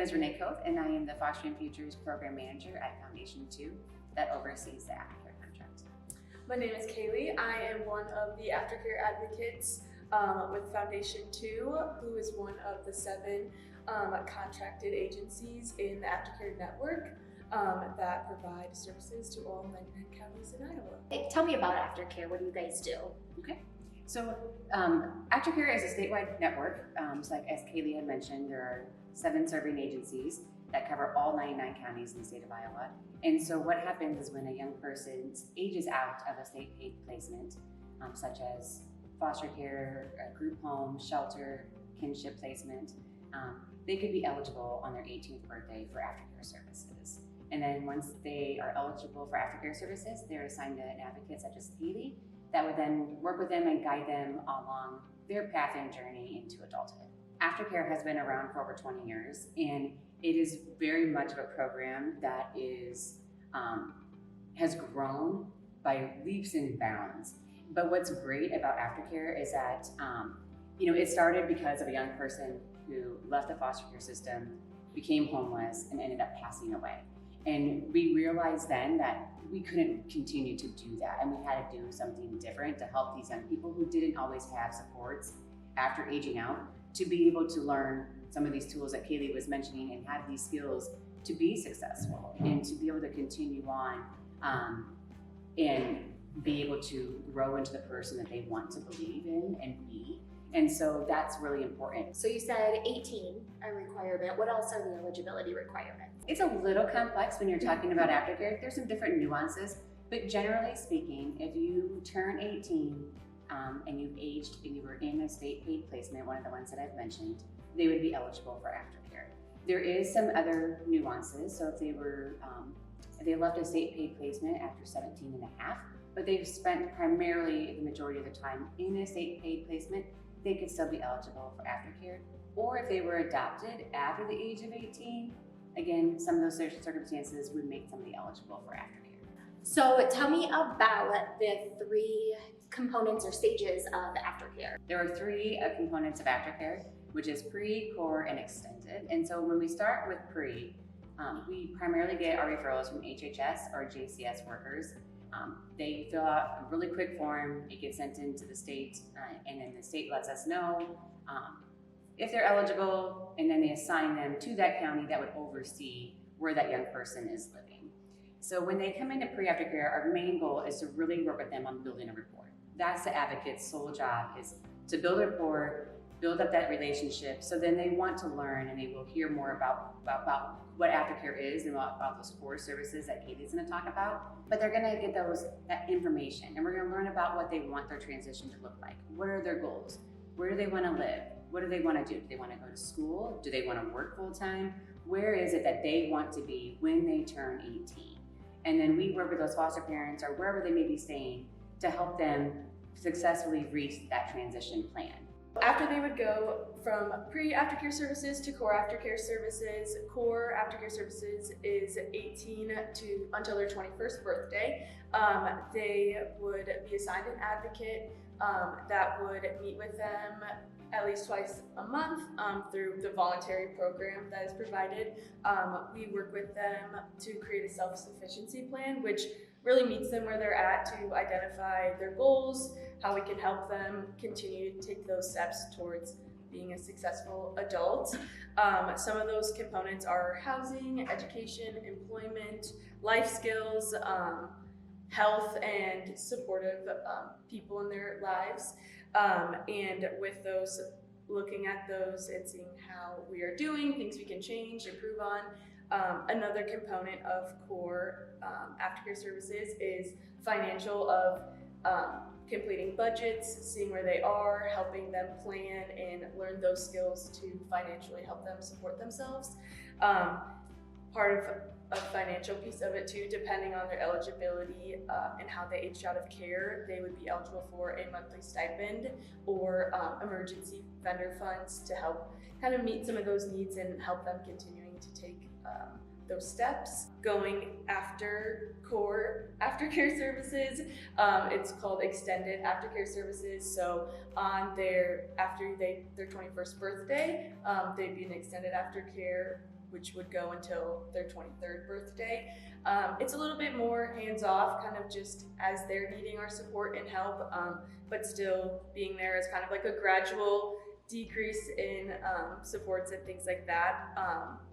is Renee Koth, and I am the Fostering Futures Program Manager at Foundation 2 that oversees the Aftercare contract. My name is Kaylee. I am one of the Aftercare advocates with Foundation 2, who is one of the 7 contracted agencies in the Aftercare network that provide services to all 99 counties in Iowa. Hey, tell me about Aftercare. What do you guys do? Okay. So Aftercare is a statewide network. So like as Kaylee had mentioned, there are 7 serving agencies that cover all 99 counties in the state of Iowa. And so what happens is when a young person ages out of a state paid placement, such as foster care, group home, shelter, kinship placement, they could be eligible on their 18th birthday for aftercare services. And then once they are eligible for aftercare services, they're assigned to an advocate such as Kaylee that would then work with them and guide them along their path and journey into adulthood. Aftercare has been around for over 20 years, and it is very much of a program that is has grown by leaps and bounds. But what's great about Aftercare is that it started because of a young person who left the foster care system, became homeless, and ended up passing away. And we realized then that we couldn't continue to do that, and we had to do something different to help these young people who didn't always have supports after aging out to be able to learn some of these tools that Kaylee was mentioning and have these skills to be successful and to be able to continue on and be able to grow into the person that they want to believe in and be. And so that's really important. So you said 18 a requirement. What else are the eligibility requirements? It's a little complex when you're talking about aftercare. There's some different nuances, but generally speaking, if you turn 18 and you've aged and you were in a state paid placement, one of the ones that I've mentioned, they would be eligible for aftercare. There is some other nuances. So if they left a state paid placement after 17 and a half, but they've spent primarily the majority of the time in a state paid placement, they could still be eligible for aftercare. Or if they were adopted after the age of 18, again, some of those circumstances would make somebody eligible for aftercare. So tell me about the 3 components or stages of aftercare. There are 3 components of aftercare, which is pre, core, and extended. And so when we start with pre, we primarily get our referrals from HHS or JCS workers. They fill out a really quick form, it gets sent into the state, and then the state lets us know if they're eligible, and then they assign them to that county that would oversee where that young person is living. So when they come into pre-aftercare, our main goal is to really work with them on building a rapport. That's the advocate's sole job, is to build a rapport, build up that relationship, so then they want to learn and they will hear more about what aftercare is and about those core services that Katie's going to talk about. But they're going to get that information, and we're going to learn about what they want their transition to look like. What are their goals? Where do they want to live? What do they want to do? Do they want to go to school? Do they want to work full time? Where is it that they want to be when they turn 18? And then we work with those foster parents or wherever they may be staying to help them successfully reach that transition plan. After they would go from pre-aftercare services to core aftercare services. Core aftercare services is 18 until their 21st birthday. They would be assigned an advocate that would meet with them at least twice a month through the voluntary program that is provided. We work with them to create a self-sufficiency plan, which really meets them where they're at to identify their goals, how we can help them continue to take those steps towards being a successful adult. Some of those components are housing, education, employment, life skills, health, and supportive people in their lives. And with those, looking at those and seeing how we are doing, things we can change, improve on. Another component of core aftercare services is financial, of completing budgets, seeing where they are, helping them plan and learn those skills to financially help them support themselves. Part of a financial piece of it too, depending on their eligibility and how they aged out of care, they would be eligible for a monthly stipend or emergency vendor funds to help kind of meet some of those needs and help them continuing to take those steps. Going after core aftercare services, it's called extended aftercare services. So on after their 21st birthday, they'd be in extended aftercare which would go until their 23rd birthday. It's a little bit more hands-off, kind of just as they're needing our support and help, but still being there as kind of like a gradual decrease in supports and things like that.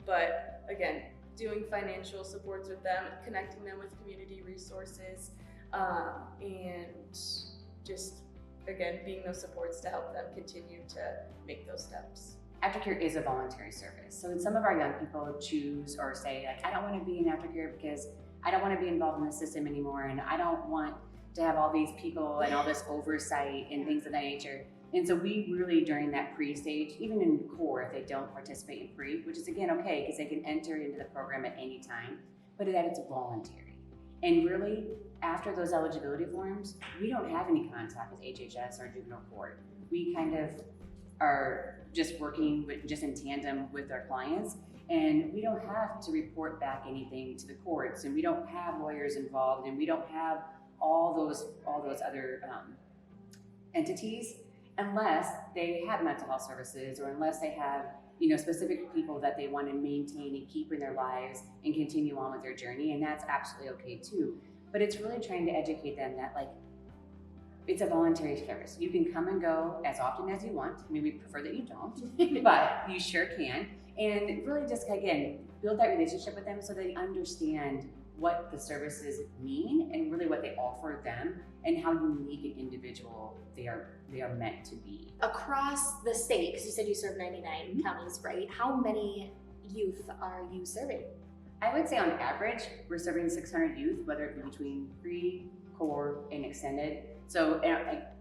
But again, doing financial supports with them, connecting them with community resources, and just, again, being those supports to help them continue to make those steps. Aftercare is a voluntary service. So some of our young people choose or say, like, I don't want to be in aftercare because I don't want to be involved in the system anymore, and I don't want to have all these people and all this oversight and things of that nature. And so we really, during that pre-stage, even in core, if they don't participate in pre, which is again okay, because they can enter into the program at any time, but that it's voluntary. And really, after those eligibility forms, we don't have any contact with HHS or juvenile court. We kind of are just working just in tandem with our clients, and we don't have to report back anything to the courts, and we don't have lawyers involved, and we don't have all those other entities, unless they have mental health services or unless they have specific people that they want to maintain and keep in their lives and continue on with their journey, and that's absolutely okay too. But it's really trying to educate them that, like, it's a voluntary service. You can come and go as often as you want. I mean, we prefer that you don't, but you sure can. And really just, again, build that relationship with them so they understand what the services mean and really what they offer them and how unique and individual they are meant to be. Across the state, because you said you serve 99 counties, right? How many youth are you serving? I would say on average, we're serving 600 youth, whether it be between pre, core, and extended. So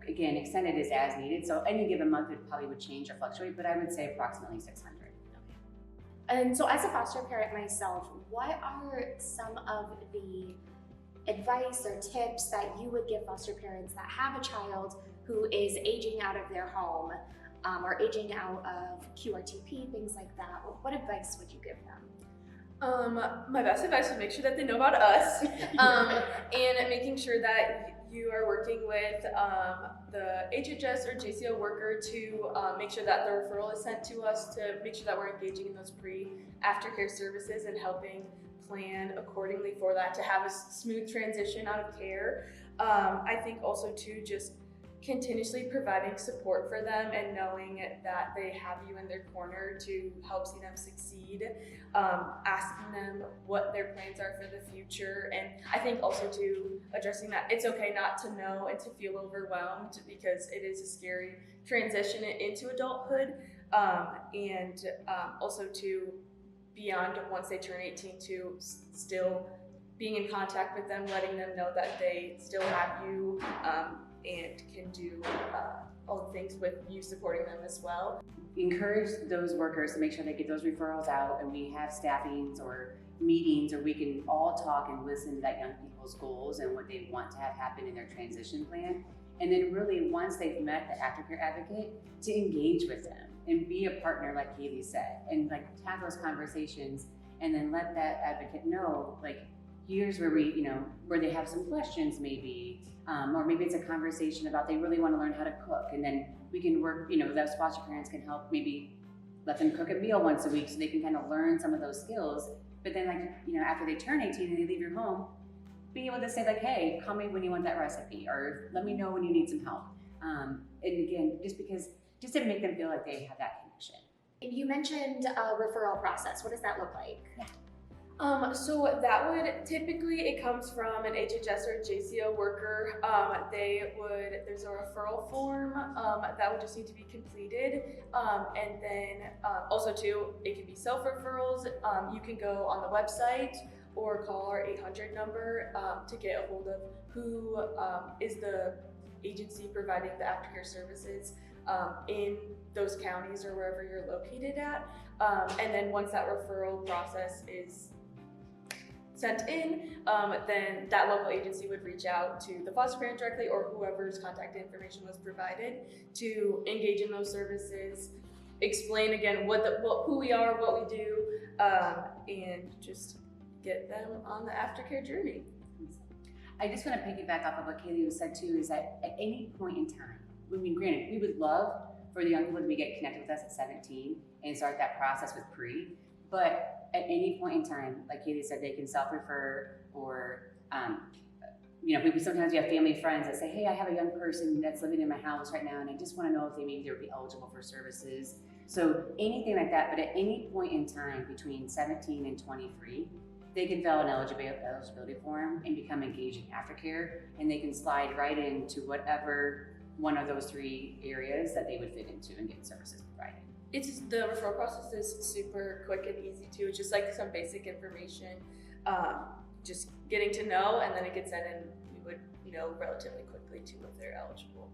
again, extended is as needed. So any given month it probably would change or fluctuate, but I would say approximately 600. And so as a foster parent myself, what are some of the advice or tips that you would give foster parents that have a child who is aging out of their home or aging out of QRTP, things like that? What advice would you give them? My best advice is make sure that they know about us, and making sure that you are working with the HHS or JCO worker to make sure that the referral is sent to us, to make sure that we're engaging in those pre-aftercare services and helping plan accordingly for that, to have a smooth transition out of care. I think also too, just continuously providing support for them and knowing that they have you in their corner to help see them succeed, asking them what their plans are for the future. And I think also too, addressing that it's okay not to know and to feel overwhelmed, because it is a scary transition into adulthood, and also to beyond once they turn 18 to still being in contact with them, letting them know that they still have you, and can do all the things with you supporting them as well. Encourage those workers to make sure they get those referrals out, and we have staffings or meetings, or we can all talk and listen to that young people's goals and what they want to have happen in their transition plan. And then really, once they've met the aftercare advocate, to engage with them and be a partner, like Kaylee said, and like have those conversations, and then let that advocate know, like, here's where we, where they have some questions maybe, or maybe it's a conversation about they really want to learn how to cook, and then we can work, those foster parents can help maybe let them cook a meal once a week so they can kind of learn some of those skills. But then, like, after they turn 18 and they leave your home, be able to say, like, hey, call me when you want that recipe, or let me know when you need some help. And again, just to make them feel like they have that connection. You mentioned a referral process. What does that look like? Yeah. So that would typically, it comes from an HHS or JCO worker. There's a referral form that would just need to be completed. And then also too, it can be self-referrals. You can go on the website or call our 800 number to get a hold of who is the agency providing the aftercare services in those counties or wherever you're located at. And then once that referral process is sent in, then that local agency would reach out to the foster parent directly or whoever's contact information was provided to engage in those services, explain again who we are, what we do, and just get them on the aftercare journey. I just want to piggyback off of what Kaylee said too, is that at any point in time, granted, we would love for the young people to get connected with us at 17 and start that process with pre, but at any point in time, like Katie said, they can self-refer or, maybe sometimes you have family friends that say, hey, I have a young person that's living in my house right now and I just want to know if they would be eligible for services. So anything like that, but at any point in time between 17 and 23, they can fill an eligibility form and become engaged in aftercare, and they can slide right into whatever one of those 3 areas that they would fit into and get services provided. It's the referral process is super quick and easy too. It's just like some basic information, just getting to know, and then it gets in, and we would know relatively quickly too if they're eligible.